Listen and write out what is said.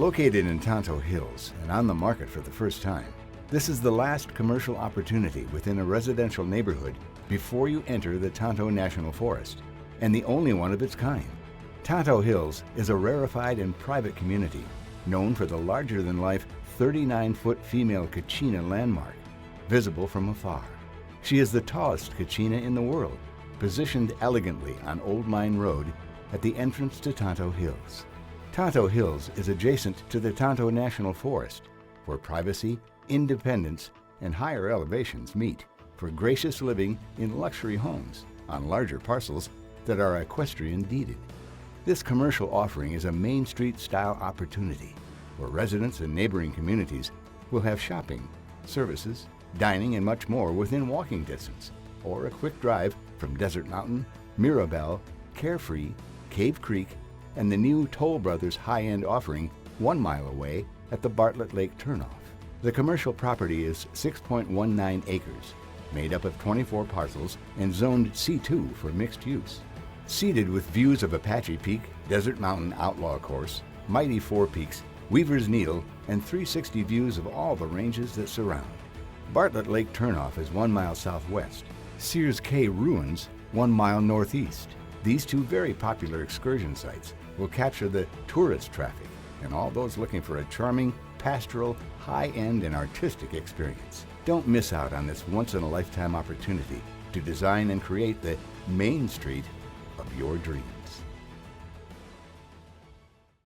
Located in Tonto Hills and on the market for the first time, this is the last commercial opportunity within a residential neighborhood before you enter the Tonto National Forest, and the only one of its kind. Tonto Hills is a rarefied and private community known for the larger-than-life 39-foot female Kachina landmark, visible from afar. She is the tallest Kachina in the world, positioned elegantly on Old Mine Road at the entrance to Tonto Hills. Tonto Hills is adjacent to the Tonto National Forest, where privacy, independence, and higher elevations meet for gracious living in luxury homes on larger parcels that are equestrian deeded. This commercial offering is a Main Street-style opportunity where residents and neighboring communities will have shopping, services, dining, and much more within walking distance, or a quick drive from Desert Mountain, Mirabel, Carefree, Cave Creek, and the new Toll Brothers high-end offering 1 mile away at the Bartlett Lake Turnoff. The commercial property is 6.19 acres, made up of 24 parcels and zoned C2 for mixed use. Seated with views of Apache Peak, Desert Mountain Outlaw Course, Mighty Four Peaks, Weaver's Needle, and 360 views of all the ranges that surround. Bartlett Lake Turnoff is 1 mile southwest. Sears Cay Ruins 1 mile northeast. These two very popular excursion sites will capture the tourist traffic and all those looking for a charming, pastoral, high-end, and artistic experience. Don't miss out on this once-in-a-lifetime opportunity to design and create the Main Street of your dreams.